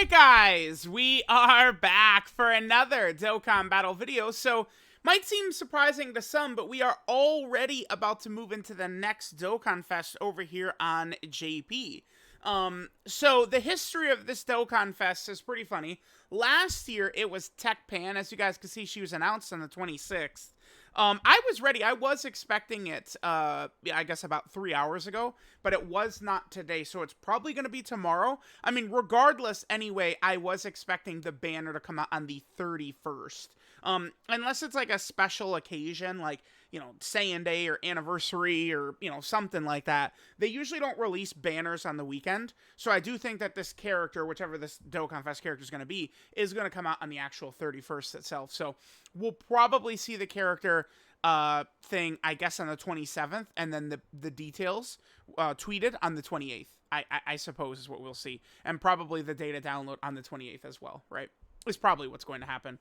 Alright guys, we are back for another Dokkan battle video. So, might seem surprising to some, but we are already about to move into the next Dokkan Fest over here on JP. So the history of this Dokkan Fest is pretty funny. Last year, it was TechPan. As you guys can see, she was announced on the 26th. I was ready. I was expecting it, I guess about 3 hours ago, but it was not today, so it's probably going to be tomorrow. I mean, regardless, anyway, I was expecting the banner to come out on the 31st. Unless it's like a special occasion, like, you know, Saiyan Day or anniversary or, you know, something like that. They usually don't release banners on the weekend, so I do think that this character, whichever this Dokkan Fest character is going to come out on the actual 31st itself. So we'll probably see the character thing, I guess, on the 27th, and then the details tweeted on the 28th, I suppose is what we'll see. And probably the data download on the 28th as well, right? Is probably what's going to happen.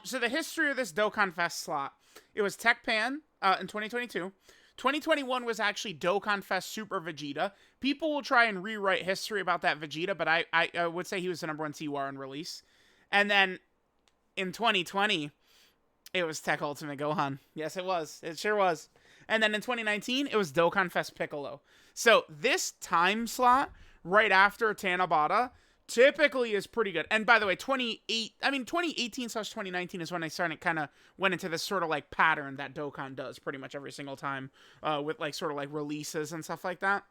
So the history of this Dokkan Fest slot, it was TechPan in 2022. 2021 was actually Dokkan Fest Super Vegeta. People will try and rewrite history about that Vegeta, but I would say he was the #1 TWR on release. And then in 2020, it was Tech Ultimate Gohan. Yes, it was. It sure was. And then in 2019, it was Dokkan Fest Piccolo. So this time slot right after Tanabata typically is pretty good. And by the way, 2018/2019 is when I started kind of went into this sort of like pattern that Dokkan does pretty much every single time with like sort of like releases and stuff like that.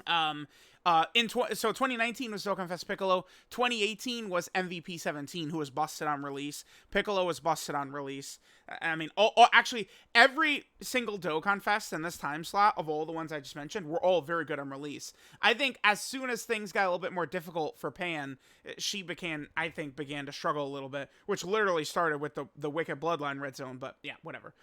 So 2019 was Dokkan Fest Piccolo. 2018 was MVP 17, who was busted on release. Piccolo was busted on release. I mean, actually, every single Dokkan Fest in this time slot of all the ones I just mentioned were all very good on release. I think as soon as things got a little bit more difficult for Pan, she began to struggle a little bit, which literally started with the Wicked Bloodline Red Zone. But yeah, whatever.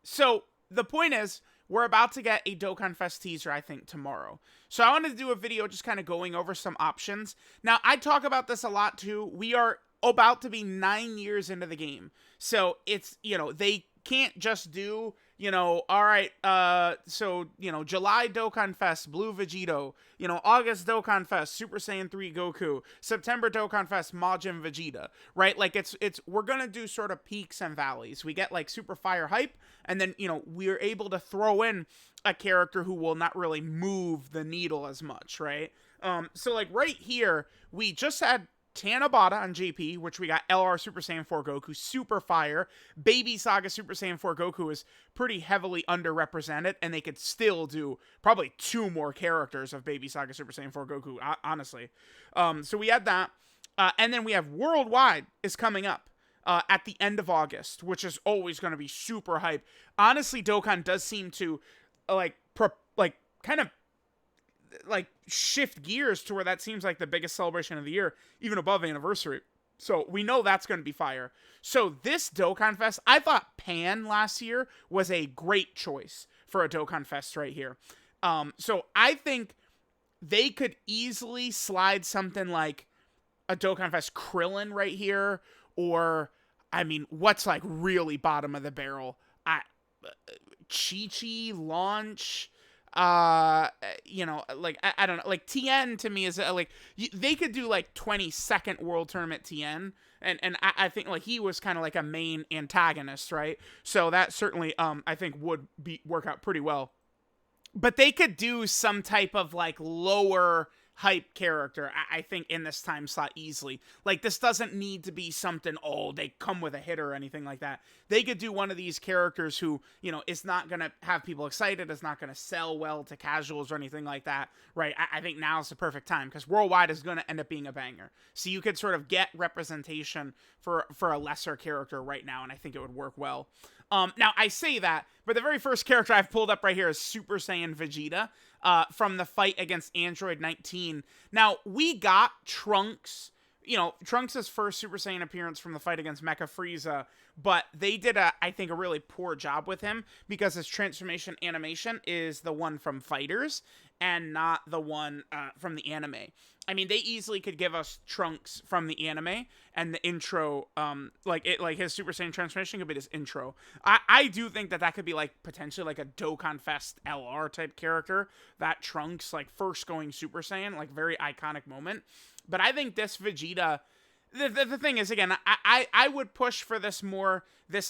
So the point is, we're about to get a Dokkan Fest teaser, I think, tomorrow. So I wanted to do a video just kind of going over some options. Now, I talk about this a lot, too. We are about to be 9 years into the game. So it's, you know, they can't just do, you know, all right, so, you know, July Dokkan Fest, Blue Vegito, you know, August Dokkan Fest, Super Saiyan 3 Goku, September Dokkan Fest, Majin Vegeta, right? Like, we're gonna do sort of peaks and valleys. We get, like, super fire hype, and then, you know, we're able to throw in a character who will not really move the needle as much, right? So, like, right here, we just had Tanabata on JP, which we got LR Super Saiyan 4 Goku, super fire. Baby Saga Super Saiyan 4 Goku is pretty heavily underrepresented, and they could still do probably 2 more characters of Baby Saga Super Saiyan 4 Goku, honestly. So we had that. And then we have Worldwide is coming up at the end of August, which is always going to be super hype. Honestly, Dokkan does seem to, kind of shift gears to where that seems like the biggest celebration of the year, even above anniversary. So we know that's going to be fire. So this Dokkan Fest, I thought Pan last year was a great choice for a Dokkan Fest right here. So I think they could easily slide something like a Dokkan Fest Krillin right here, or, I mean, what's like really bottom of the barrel? Chi-Chi launch. You know, like, I don't know, like, Tien to me is, like, they could do, like, 22nd World Tournament Tien, and I think, like, he was kind of like a main antagonist, right? So that certainly, I think would work out pretty well. But they could do some type of, like, lower hype character, I think, in this time slot easily. Like, this doesn't need to be something, oh, they come with a hitter or anything like that. They could do one of these characters who, you know, is not going to have people excited, is not going to sell well to casuals or anything like that, right? I think now's the perfect time, because Worldwide is going to end up being a banger. So you could sort of get representation for a lesser character right now, and I think it would work well. Now, I say that, but the very first character I've pulled up right here is Super Saiyan Vegeta from the fight against Android 19. Now, we got Trunks, you know, Trunks' first Super Saiyan appearance from the fight against Mecha Frieza, but they did, I think, a really poor job with him because his transformation animation is the one from Fighters and not the one from the anime. I mean, they easily could give us Trunks from the anime and the intro, like his Super Saiyan transformation could be this intro. I do think that that could be like potentially like a Dokkan Fest LR type character. That Trunks like first going Super Saiyan, like very iconic moment. But I think this Vegeta. The thing is, again, I would push for this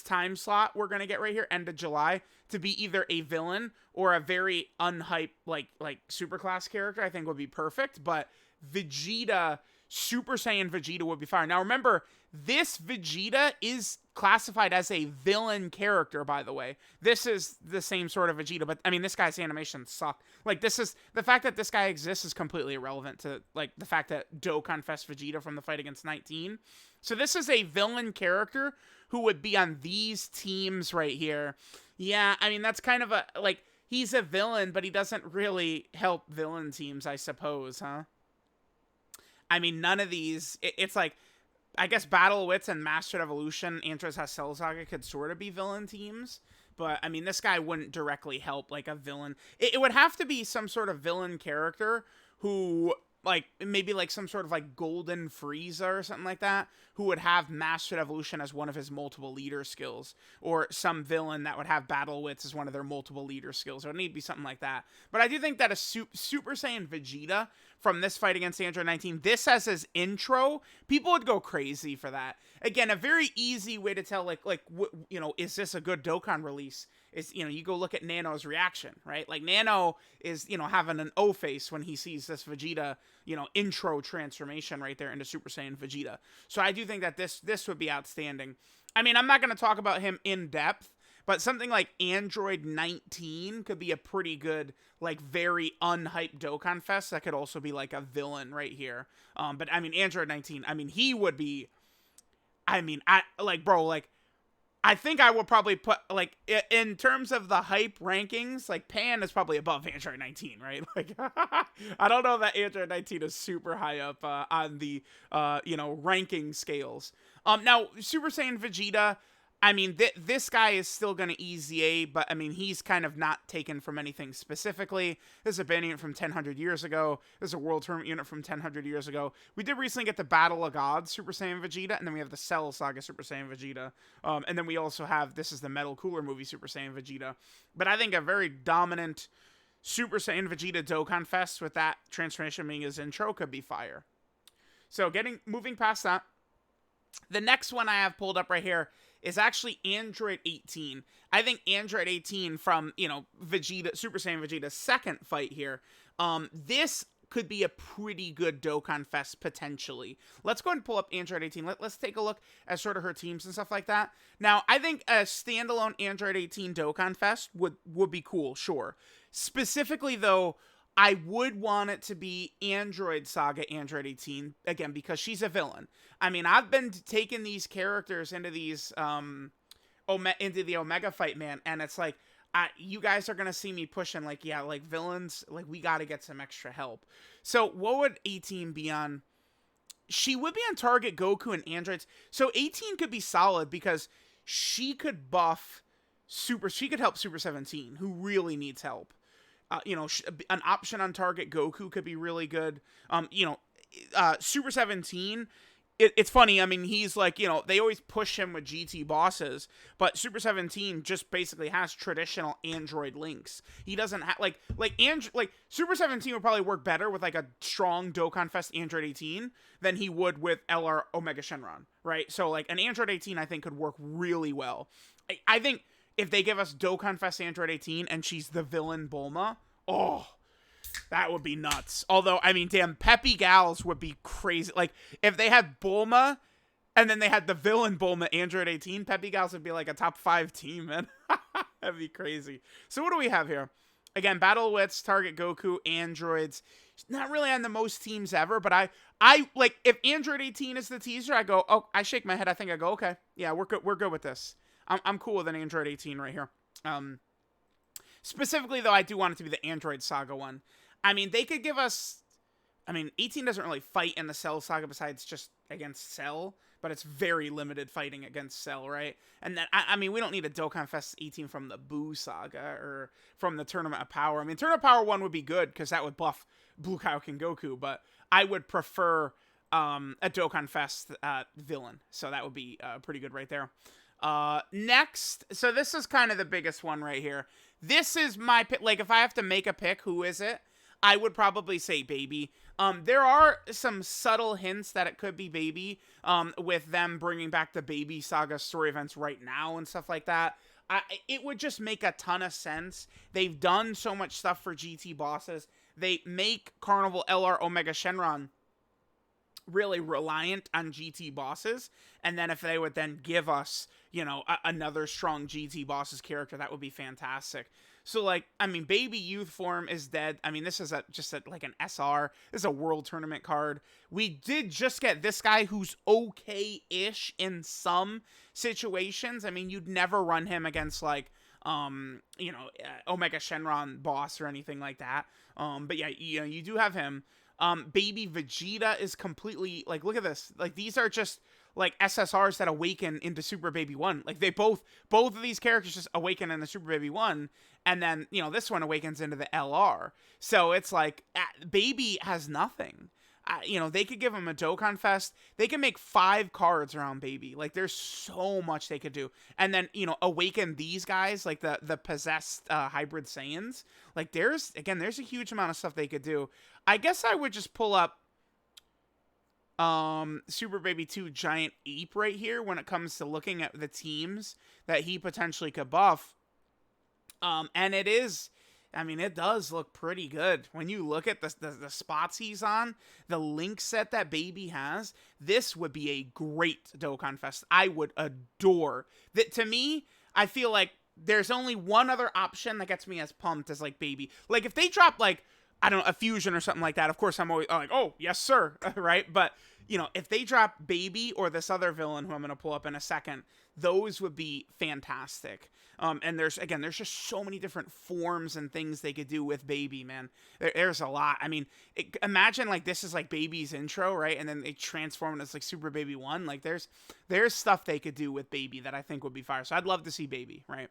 time slot we're gonna get right here, end of July, to be either a villain or a very unhyped like superclass character. I think would be perfect, but Vegeta, Super Saiyan Vegeta would be fire. Now remember, this Vegeta is classified as a villain character, by the way. This is the same sort of Vegeta, but I mean, this guy's animations suck. Like, this is, the fact that this guy exists is completely irrelevant to, like, the fact that Dokkan Fest Vegeta from the fight against 19. So this is a villain character who would be on these teams right here. Yeah, I mean, that's kind of a, like, he's a villain, but he doesn't really help villain teams, I suppose, huh? I mean, none of these, it's like, I guess Battle Wits and Mastered Evolution, Andros has Cell Saga could sort of be villain teams, but I mean, this guy wouldn't directly help like a villain. It would have to be some sort of villain character who, like, maybe like some sort of like Golden Frieza or something like that, who would have Mastered Evolution as one of his multiple leader skills, or some villain that would have Battle Wits as one of their multiple leader skills. It would need to be something like that. But I do think that a Super Saiyan Vegeta from this fight against Android 19, this as his intro, people would go crazy for that. Again, a very easy way to tell, you know, is this a good Dokkan release? Is, you know, you go look at Nano's reaction, right? Like, Nano is, you know, having an O face when he sees this Vegeta, you know, intro transformation right there into Super Saiyan Vegeta. So I do think that this would be outstanding. I mean, I'm not going to talk about him in depth, but something like Android 19 could be a pretty good, like, very unhyped Dokkan Fest. That could also be, like, a villain right here. But, I mean, Android 19, I mean, he would be, I mean, I think I will probably put, like, in terms of the hype rankings, like, Pan is probably above Android 19, right? Like, I don't know that Android 19 is super high up on the, you know, ranking scales. Now, Super Saiyan Vegeta, I mean, this guy is still going to easy A, but, I mean, he's kind of not taken from anything specifically. This is a band unit from 1000 years ago. This is a World Tournament unit from 1000 years ago. We did recently get the Battle of Gods Super Saiyan Vegeta, and then we have the Cell Saga Super Saiyan Vegeta. And then we also have, this is the Metal Cooler movie Super Saiyan Vegeta. But I think a very dominant Super Saiyan Vegeta Dokkan Fest with that transformation being his intro could be fire. So moving past that, the next one I have pulled up right here is actually Android 18. I think Android 18 from, you know, Vegeta, Super Saiyan Vegeta's second fight here, this could be a pretty good Dokkan Fest potentially. Let's go ahead and pull up Android 18. Let's take a look at sort of her teams and stuff like that. Now, I think a standalone Android 18 Dokkan Fest would be cool, sure. Specifically, though, I would want it to be Android Saga Android 18, again, because she's a villain. I mean, I've been taking these characters into these, into the Omega Fight, man, and it's like, you guys are going to see me pushing, like, yeah, like, villains, like, we got to get some extra help. So, what would 18 be on? She would be on Target Goku and Androids. So, 18 could be solid because she could buff she could help Super 17, who really needs help. You know, an option on Target Goku could be really good. You know, Super 17, it's funny. I mean, he's like, you know, they always push him with GT bosses, but Super 17 just basically has traditional Android links. He doesn't have, like Super 17 would probably work better with, like, a strong Dokkan Fest Android 18 than he would with LR Omega Shenron, right? So, like, an Android 18, I think, could work really well. I think if they give us Dokkan Fest Android 18 and she's the villain Bulma, oh, that would be nuts. Although, I mean, damn, Peppy Gals would be crazy. Like, if they had Bulma and then they had the villain Bulma Android 18, Peppy Gals would be like a top 5 team, man. That'd be crazy. So what do we have here? Again, Battle Wits, Target Goku, Androids. Not really on the most teams ever, but I like, if Android 18 is the teaser, I go, oh, I shake my head. I think I go, okay, yeah, we're good with this. I'm cool with an Android 18 right here. Specifically, though, I do want it to be the Android Saga one. I mean, they could give us I mean, 18 doesn't really fight in the Cell saga besides just against Cell, but it's very limited fighting against Cell, right? And then, I mean, we don't need a Dokkan Fest 18 from the Buu saga or from the Tournament of Power. I mean, Tournament of Power 1 would be good because that would buff Blue Kaioken Goku, but I would prefer a Dokkan Fest villain. So that would be pretty good right there. Next, so this is kind of the biggest one right here. This is my pick. Like, if I have to make a pick, who is it? I would probably say Baby. There are some subtle hints that it could be Baby, with them bringing back the Baby Saga story events right now and stuff like that. It would just make a ton of sense. They've done so much stuff for GT bosses. They make Carnival LR Omega Shenron really reliant on GT bosses, and then if they would then give us, you know, another strong GT bosses character, that would be fantastic. So, like, I mean, Baby Youth form is dead. I mean, this is like an SR. This is a World Tournament card. We did just get this guy who's okay-ish in some situations. I mean, you'd never run him against, like, you know, Omega Shenron boss or anything like that. But yeah, you know, you do have him. Baby Vegeta is completely, like, look at this. Like, these are just, like, SSRs that awaken into Super Baby 1. Like, they both of these characters just awaken in the Super Baby 1, and then, you know, this one awakens into the LR. So it's like, Baby has nothing. You know, they could give him a Dokkan Fest. They can make 5 cards around Baby. Like, there's so much they could do. And then, you know, awaken these guys, like the possessed hybrid Saiyans. Like, there's a huge amount of stuff they could do. I guess I would just pull up Super Baby 2 Giant Ape right here when it comes to looking at the teams that he potentially could buff. And it is, I mean, it does look pretty good. When you look at the spots he's on, the link set that Baby has, this would be a great Dokkan Fest. I would adore that. To me, I feel like there's only one other option that gets me as pumped as, like, Baby. Like, if they drop, like, I don't know, a fusion or something like that, of course I'm always like, oh, yes, sir, right? But, you know, if they drop Baby or this other villain who I'm going to pull up in a second, those would be fantastic. And there's just so many different forms and things they could do with Baby, man. There's a lot. I mean, imagine, like, this is, like, Baby's intro, right? And then they transform it as, like, Super Baby 1. Like, there's stuff they could do with Baby that I think would be fire. So I'd love to see Baby, right?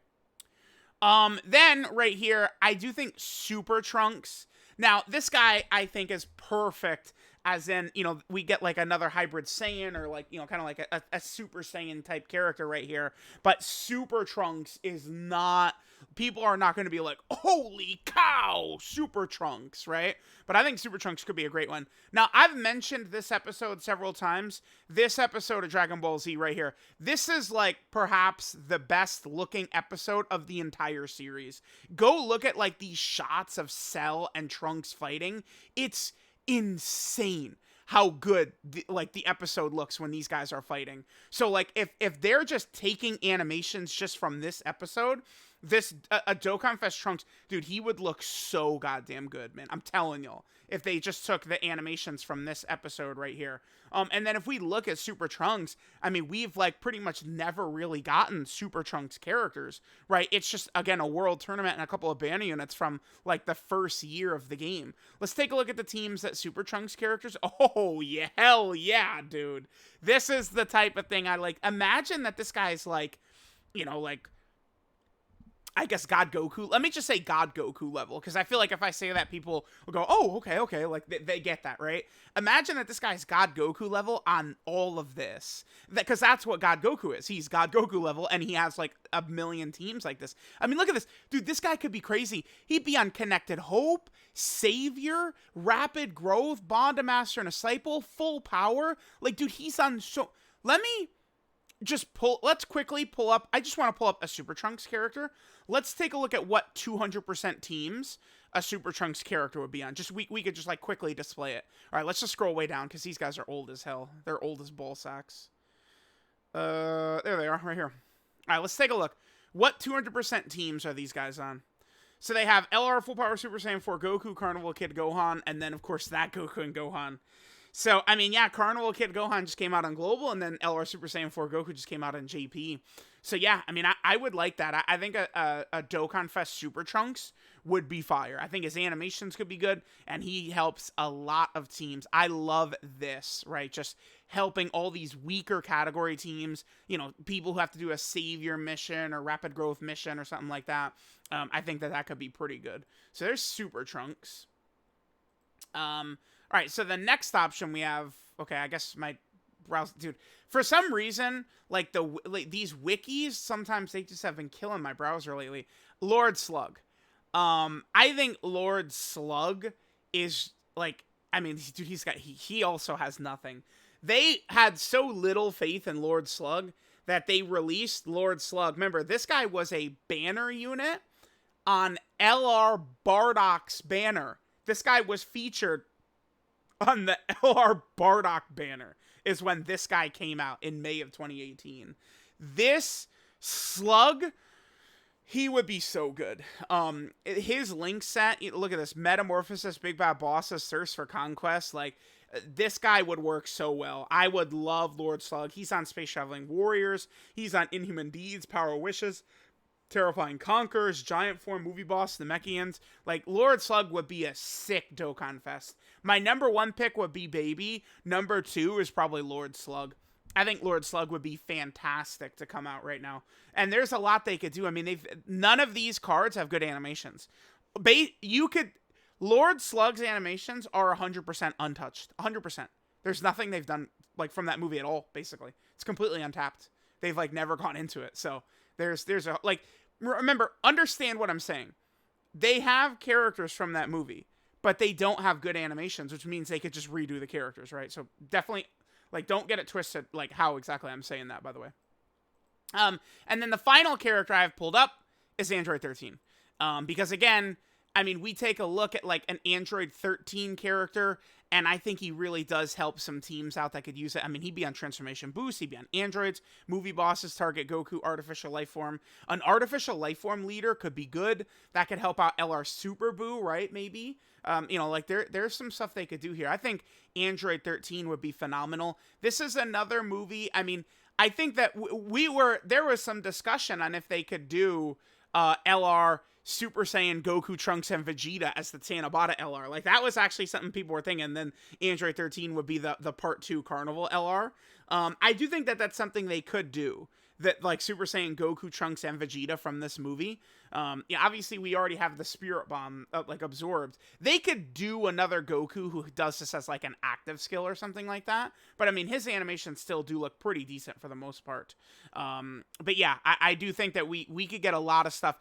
Then, right here, I do think Super Trunks. Now, this guy, I think, is perfect, as in, you know, we get, like, another hybrid Saiyan, or, like, you know, kind of like a Super Saiyan type character right here. But Super Trunks is not, people are not going to be like, holy cow, Super Trunks, right? But I think Super Trunks could be a great one. Now, I've mentioned this episode several times. This episode of Dragon Ball Z right here, this is, like, perhaps the best looking episode of the entire series. Go look at, like, these shots of Cell and Trunks fighting. It's insane how good the episode looks when these guys are fighting. So, like, if they're just taking animations just from this episode, this a Dokkan Fest Trunks, dude, he would look so goddamn good, man. I'm telling y'all, if they just took the animations from this episode right here. And then if we look at Super Trunks, I mean, we've, like, pretty much never really gotten Super Trunks characters, right? It's just, again, a World Tournament and a couple of banner units from, like, the first year of the game. Let's take a look at the teams that Super Trunks characters. Oh, yeah, hell yeah, dude. This is the type of thing I like. Imagine that this guy's, like, you know, like, I guess God Goku. Let me just say God Goku level, because I feel like if I say that, people will go, oh, okay, like, they get that, right? Imagine that this guy's God Goku level on all of this, because that's what God Goku is. He's God Goku level, and he has, like, a million teams like this. I mean, look at this. Dude, this guy could be crazy. He'd be on Connected Hope, Savior, Rapid Growth, Bond a Master and a Disciple, Full Power. Like, dude, he's on so... Let's quickly pull up, I just want to pull up a Super Trunks character. Let's take a look at what 200% teams a Super Trunks character would be on. Just, we could just, like, quickly display it. All right, let's just scroll way down, because these guys are old as hell. They're old as ball sacks. There they are, right here. All right, let's take a look. What 200% teams are these guys on? So they have LR Full Power Super Saiyan 4 Goku, Carnival Kid Gohan, and then, of course, that Goku and Gohan. So, I mean, yeah, Carnival Kid Gohan just came out on Global, and then LR Super Saiyan 4 Goku just came out on JP. So yeah, I mean, I would like that. I think a Dokkan Fest Super Trunks would be fire. I think his animations could be good, and he helps a lot of teams. I love this, right? Just helping all these weaker category teams, you know, people who have to do a savior mission or rapid growth mission or something like that. I think that could be pretty good. So there's Super Trunks. All right, so the next option we have, okay, I guess my browser, dude, for some reason, like these wikis, sometimes they just have been killing my browser lately. Lord Slug. I think Lord Slug is like, I mean, dude, he also has nothing. They had so little faith in Lord Slug that they released Lord Slug. Remember, this guy was a banner unit on LR Bardock's banner. This guy was featured on the LR Bardock banner is when this guy came out in May of 2018. This Slug, he would be so good. His link set, look at this, Metamorphosis, Big Bad Bosses, Thirst for Conquest, like, this guy would work so well. I would love Lord Slug. He's on Space Traveling Warriors. He's on Inhuman Deeds, Power of Wishes, Terrifying Conquerors, Giant Form, Movie Boss, the Mechians. Like, Lord Slug would be a sick Dokkan Fest. My number 1 pick would be Baby. Number 2 is probably Lord Slug. I think Lord Slug would be fantastic to come out right now. And there's a lot they could do. I mean, none of these cards have good animations. Lord Slug's animations are 100% untouched. 100%. There's nothing they've done, like, from that movie at all, basically. It's completely untapped. They've, like, never gone into it. So there's a, like, remember, understand what I'm saying. They have characters from that movie, but they don't have good animations, which means they could just redo the characters, right? So definitely, like, don't get it twisted, like, how exactly I'm saying that, by the way. And then the final character I have pulled up is Android 13. Because, again, I mean, we take a look at, like, an Android 13 character, and I think he really does help some teams out that could use it. I mean, he'd be on Transformation Boost, he'd be on Androids, Movie Bosses, Target Goku, Artificial Life Form. An Artificial Life Form leader could be good. That could help out LR Super Boo, right, maybe? You know, like, there's some stuff they could do here. I think Android 13 would be phenomenal. This is another movie, I mean, I think that there was some discussion on if they could do LR Super Saiyan Goku, Trunks, and Vegeta as the Tanabata LR. Like, that was actually something people were thinking. And then Android 13 would be the Part 2 Carnival LR. I do think that that's something they could do. That, like, Super Saiyan Goku, Trunks, and Vegeta from this movie. Yeah, obviously, we already have the Spirit Bomb, like, absorbed. They could do another Goku who does this as, like, an active skill or something like that. But, I mean, his animations still do look pretty decent for the most part. But, yeah, I do think that we could get a lot of stuff.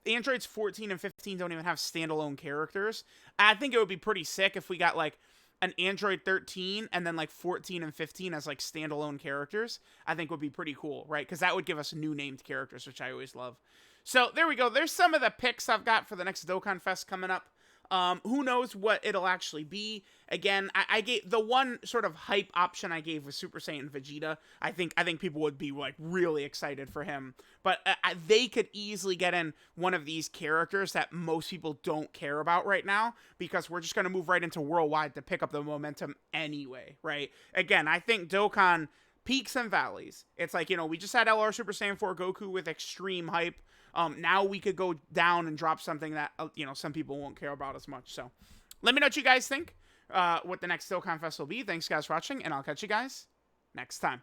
Androids 14 and 15 don't even have standalone characters. I think it would be pretty sick if we got, like, an Android 13 and then, like, 14 and 15 as, like, standalone characters. I think would be pretty cool, right? Because that would give us new named characters, which I always love. So there we go. There's some of the picks I've got for the next Dokkan Fest coming up. Who knows what it'll actually be. Again, I gave the one sort of hype option I gave was Super Saiyan Vegeta. I think people would be, like, really excited for him. But they could easily get in one of these characters that most people don't care about right now, because we're just going to move right into Worldwide to pick up the momentum anyway, right? Again, I think Dokkan peaks and valleys. It's like, you know, we just had LR Super Saiyan 4 Goku with extreme hype. Now we could go down and drop something that, you know, some people won't care about as much. So let me know what you guys think, what the next Dokkan Fest will be. Thanks, guys, for watching, and I'll catch you guys next time.